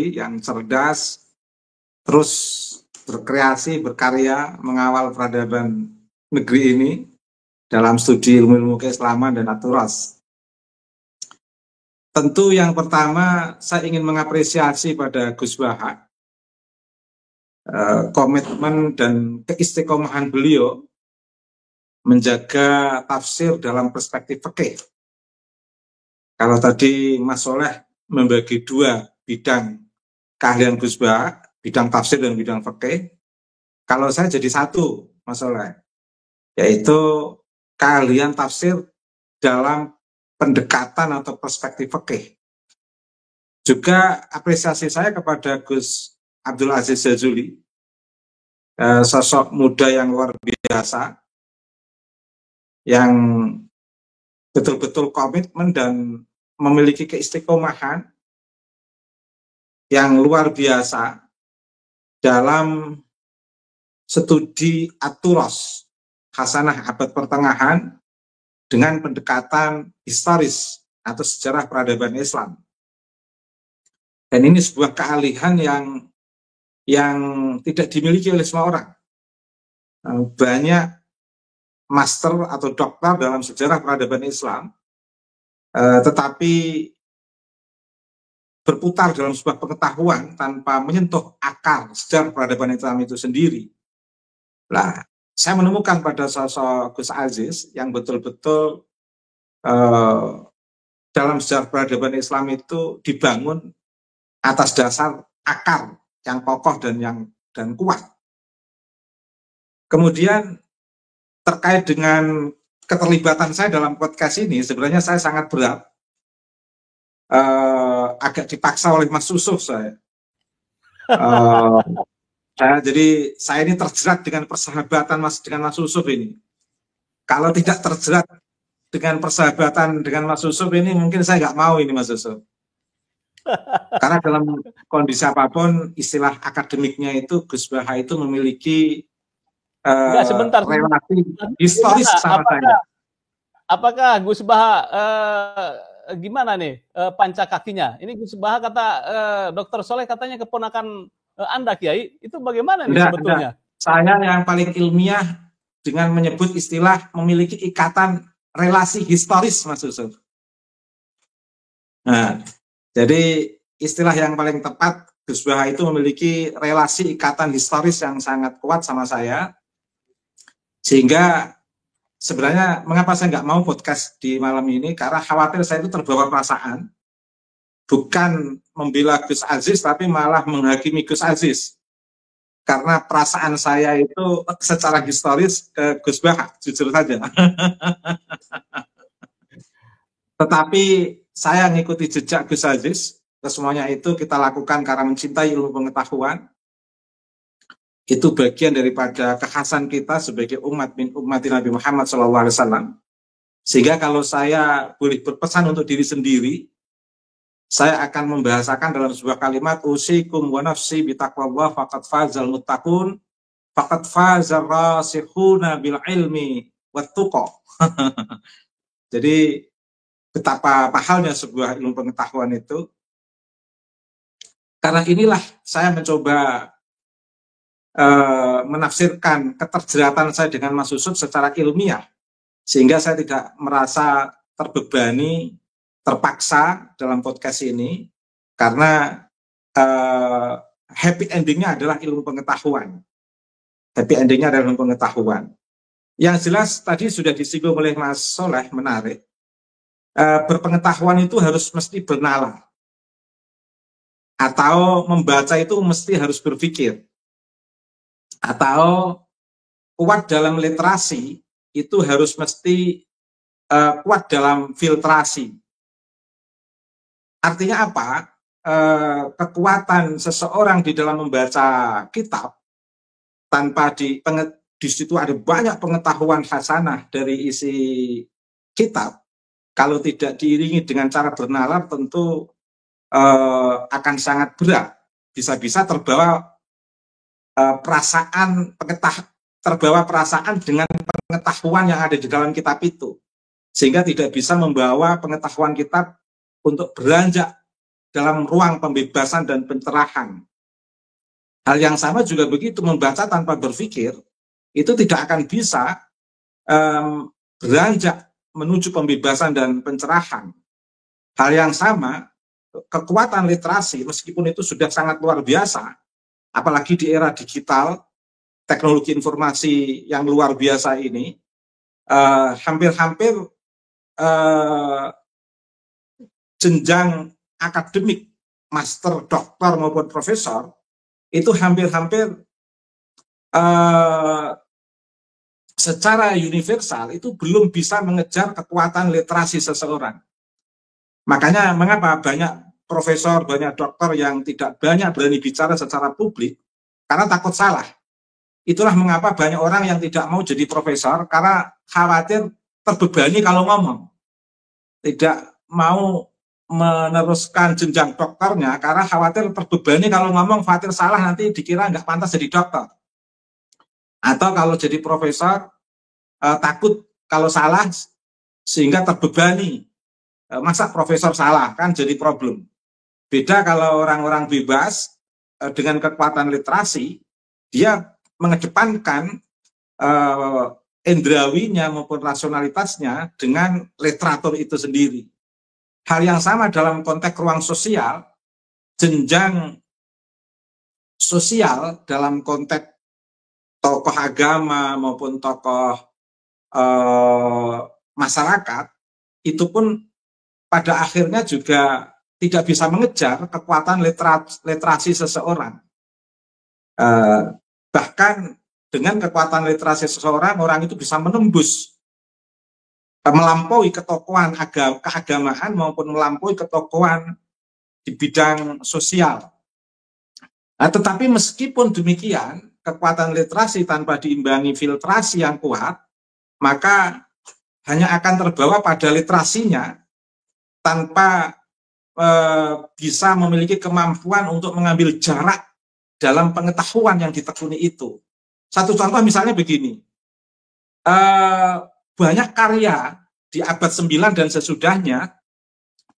sekali, yang cerdas, terus berkreasi, berkarya, mengawal peradaban negeri ini dalam studi ilmu-ilmu keislaman dan naturas. Tentu yang pertama saya ingin mengapresiasi pada Gus Baha, komitmen dan keistiqomahan beliau menjaga tafsir dalam perspektif fikih. Kalau tadi Mas Soleh membagi dua bidang keahlian Gus Baha, bidang tafsir dan bidang fikih, kalau saya jadi satu, Mas Soleh, yaitu keahlian tafsir dalam pendekatan atau perspektif fikih. Juga apresiasi saya kepada Gus Abdul Aziz Jazuli, sosok muda yang luar biasa, yang betul-betul komitmen dan memiliki keistiqomahan yang luar biasa dalam studi aturos Hasanah abad pertengahan dengan pendekatan historis atau sejarah peradaban Islam. Dan ini sebuah keahlian yang tidak dimiliki oleh semua orang. Banyak master atau doktor dalam sejarah peradaban Islam, tetapi berputar dalam sebuah pengetahuan tanpa menyentuh akar sejarah peradaban Islam itu sendiri. Nah, saya menemukan pada sosok Gus Aziz yang betul-betul dalam sejarah peradaban Islam itu dibangun atas dasar akar yang kokoh dan kuat. Kemudian terkait dengan keterlibatan saya dalam podcast ini, sebenarnya saya sangat berat, agak dipaksa oleh Mas Yusuf saya. Jadi saya ini terjerat dengan persahabatan dengan Mas Yusuf ini. Kalau tidak terjerat dengan persahabatan dengan Mas Yusuf ini, mungkin saya nggak mau ini Mas Yusuf. Karena dalam kondisi apapun, istilah akademiknya itu Gus Baha itu memiliki relasi historis sama saya. Apakah Gus Baha gimana nih panca kakinya? Ini Gus Baha kata Dr. Soleh katanya keponakan Anda Kiai, itu bagaimana nih sebetulnya? Saya yang paling ilmiah dengan menyebut istilah memiliki ikatan relasi historis, Mas Yusuf. Nah, jadi istilah yang paling tepat, Gus Baha itu memiliki relasi ikatan historis yang sangat kuat sama saya, sehingga sebenarnya mengapa saya nggak mau podcast di malam ini, karena khawatir saya itu terbawa perasaan, bukan membela Gus Aziz, tapi malah menghakimi Gus Aziz. Karena perasaan saya itu secara historis ke Gus Baha, jujur saja. Tetapi saya mengikuti jejak Gus Aziz, semuanya itu kita lakukan karena mencintai ilmu pengetahuan. Itu bagian daripada kekhasan kita sebagai umat Nabi Muhammad SAW. Sehingga kalau saya boleh berpesan untuk diri sendiri, saya akan membahasakan dalam sebuah kalimat, usikum wa nafsi bitaqwallah faqad fazal muttaqun faqad fazar rasikhuna bil ilmi wattuqa. Jadi betapa mahalnya sebuah ilmu pengetahuan itu. Karena inilah saya mencoba menafsirkan keterjeratan saya dengan Mas Yusuf secara ilmiah, sehingga saya tidak merasa terbebani, terpaksa dalam podcast ini, karena happy endingnya adalah ilmu pengetahuan. Happy endingnya adalah ilmu pengetahuan. Yang jelas tadi sudah disinggung oleh Mas Soleh, menarik. Berpengetahuan itu harus mesti bernalar, atau membaca itu mesti harus berpikir, atau kuat dalam literasi itu harus mesti kuat dalam filtrasi. Artinya apa? Kekuatan seseorang di dalam membaca kitab tanpa di situ ada banyak pengetahuan hasanah dari isi kitab, kalau tidak diiringi dengan cara bernalar tentu akan sangat berat. Bisa-bisa terbawa perasaan dengan pengetahuan yang ada di dalam kitab itu, sehingga tidak bisa membawa pengetahuan kitab untuk beranjak dalam ruang pembebasan dan pencerahan. Hal yang sama juga begitu, membaca tanpa berpikir itu tidak akan bisa beranjak menuju pembebasan dan pencerahan. Hal yang sama, kekuatan literasi meskipun itu sudah sangat luar biasa, apalagi di era digital, teknologi informasi yang luar biasa ini, hampir-hampir jenjang akademik, master, doktor maupun profesor, itu hampir-hampir secara universal itu belum bisa mengejar kekuatan literasi seseorang. Makanya mengapa banyak profesor, banyak dokter yang tidak banyak berani bicara secara publik, karena takut salah. Itulah mengapa banyak orang yang tidak mau jadi profesor, karena khawatir terbebani kalau ngomong. Tidak mau meneruskan jenjang dokternya, karena khawatir terbebani kalau ngomong, khawatir salah nanti dikira nggak pantas jadi dokter. Atau kalau jadi profesor, takut kalau salah sehingga terbebani. Masa profesor salah, kan jadi problem. Beda kalau orang-orang bebas dengan kekuatan literasi, dia mengedepankan indrawinya maupun rasionalitasnya dengan literatur itu sendiri. Hal yang sama dalam konteks ruang sosial, jenjang sosial dalam konteks tokoh agama maupun tokoh masyarakat, itu pun pada akhirnya juga tidak bisa mengejar kekuatan literasi seseorang. Bahkan dengan kekuatan literasi seseorang, orang itu bisa menembus, melampaui ketokohan keagamaan maupun melampaui ketokohan di bidang sosial. Nah, tetapi meskipun demikian, kekuatan literasi tanpa diimbangi filtrasi yang kuat, maka hanya akan terbawa pada literasinya tanpa bisa memiliki kemampuan untuk mengambil jarak dalam pengetahuan yang ditekuni itu. Satu contoh misalnya begini, banyak karya di abad 9 dan sesudahnya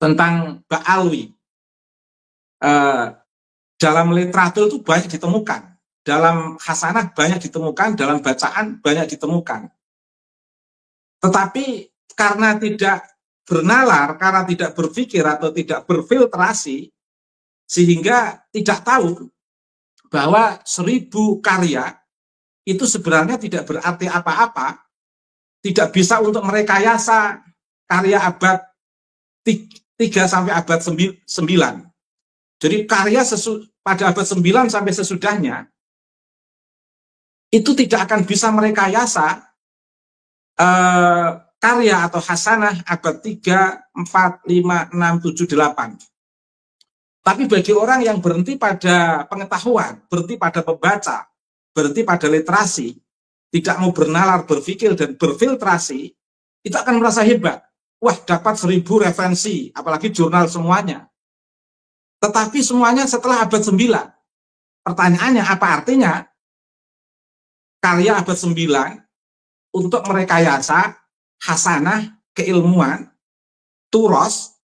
tentang Ba'alwi. Dalam literatur itu banyak ditemukan, dalam khasanah banyak ditemukan, dalam bacaan banyak ditemukan. Tetapi karena tidak bernalar, karena tidak berpikir atau tidak berfiltrasi, sehingga tidak tahu bahwa 1000 karya itu sebenarnya tidak berarti apa-apa, tidak bisa untuk merekayasa karya abad 3 sampai abad 9. Jadi karya pada abad 9 sampai sesudahnya itu tidak akan bisa merekayasa karya atau hasanah abad 3, 4, 5, 6, 7, 8. Tapi bagi orang yang berhenti pada pengetahuan, berhenti pada pembaca, berhenti pada literasi, tidak mau bernalar, berpikir, dan berfiltrasi, itu akan merasa hebat. Wah, dapat 1000 referensi, apalagi jurnal semuanya. Tetapi semuanya setelah abad 9. Pertanyaannya, apa artinya karya abad 9 untuk merekayasa hasanah, keilmuan, turos,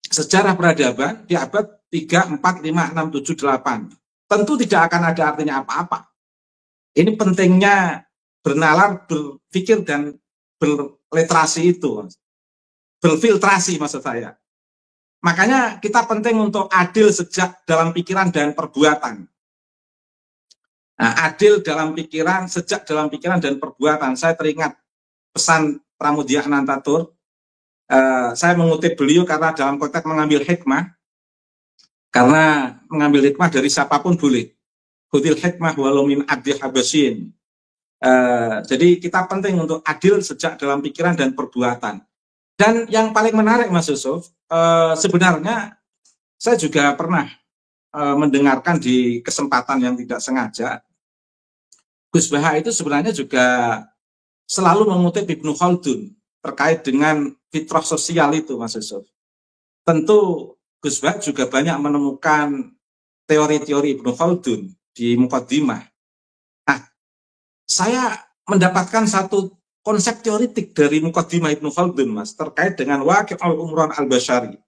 sejarah peradaban di abad 3, 4, 5, 6, 7, 8. Tentu tidak akan ada artinya apa-apa. Ini pentingnya bernalar, berpikir, dan berliterasi itu. Berfiltrasi maksud saya. Makanya kita penting untuk adil sejak dalam pikiran dan perbuatan. Nah, adil dalam pikiran, sejak dalam pikiran dan perbuatan. Saya teringat pesan Pramudia Anantatur. Saya mengutip beliau karena dalam konteks mengambil hikmah. Karena mengambil hikmah dari siapapun boleh. Hudil hikmah walau min abdi habasin. Jadi kita penting untuk adil sejak dalam pikiran dan perbuatan. Dan yang paling menarik Mas Yusuf, sebenarnya saya juga pernah mendengarkan di kesempatan yang tidak sengaja, Gus Baha itu sebenarnya juga selalu mengutip Ibnu Khaldun terkait dengan fitrah sosial itu, Mas Yusuf. Tentu Gus Baha juga banyak menemukan teori-teori Ibnu Khaldun di Muqaddimah. Nah, saya mendapatkan satu konsep teoritik dari Muqaddimah Ibnu Khaldun, Mas, terkait dengan Waqi' al-Umran al-Bashari.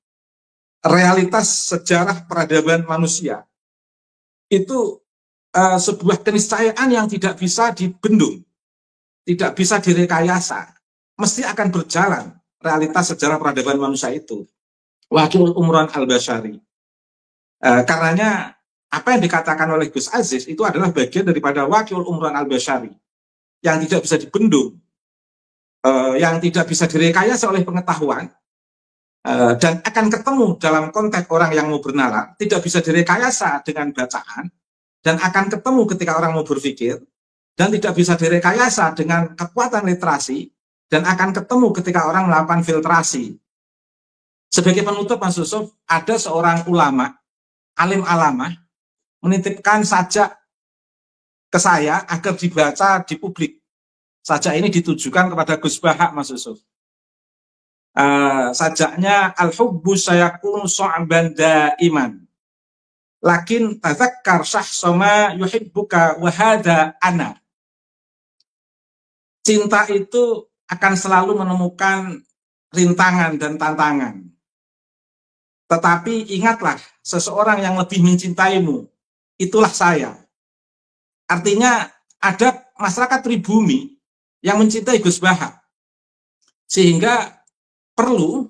realitas sejarah peradaban manusia itu sebuah keniscayaan yang tidak bisa dibendung, tidak bisa direkayasa, mesti akan berjalan realitas sejarah peradaban manusia itu. Wakil umran al-Bashari. Karenanya apa yang dikatakan oleh Gus Aziz itu adalah bagian daripada wakil umran al-Bashari yang tidak bisa dibendung, yang tidak bisa direkayasa oleh pengetahuan, dan akan ketemu dalam konteks orang yang mau bernalar, tidak bisa direkayasa dengan bacaan, dan akan ketemu ketika orang mau berpikir, dan tidak bisa direkayasa dengan kekuatan literasi, dan akan ketemu ketika orang melakukan filtrasi. Sebagai penutup, Mas Yusuf, ada seorang ulama, alim alamah, menitipkan sajak ke saya agar dibaca di publik. Sajak ini ditujukan kepada Gus Bahak, Mas Yusuf. Sajaknya al-hubbu sayakunu so'ban daiman lakin tazakkar syahsoma yuhibbuka wahada ana. Cinta itu akan selalu menemukan rintangan dan tantangan, tetapi ingatlah seseorang yang lebih mencintaimu, itulah saya. Artinya ada masyarakat pribumi yang mencintai Gus Bahak, sehingga perlu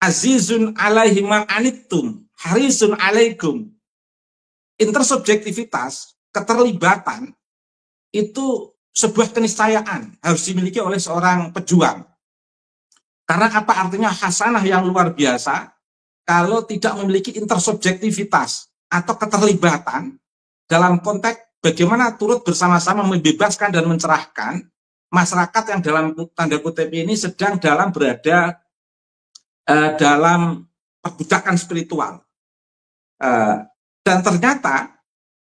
azizun alaihi ma anittum harisun alaikum. Intersubjektivitas, keterlibatan itu sebuah keniscayaan harus dimiliki oleh seorang pejuang. Karena apa artinya hasanah yang luar biasa kalau tidak memiliki intersubjektivitas atau keterlibatan dalam konteks bagaimana turut bersama-sama membebaskan dan mencerahkan masyarakat yang dalam tanda kutip ini sedang berada dalam perbudakan spiritual. Dan ternyata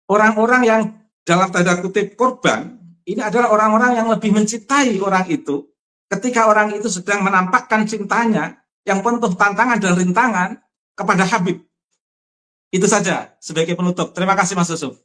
orang-orang yang dalam tanda kutip korban, ini adalah orang-orang yang lebih mencintai orang itu ketika orang itu sedang menampakkan cintanya yang penuh tantangan dan rintangan kepada Habib. Itu saja sebagai penutup. Terima kasih Mas Yusuf.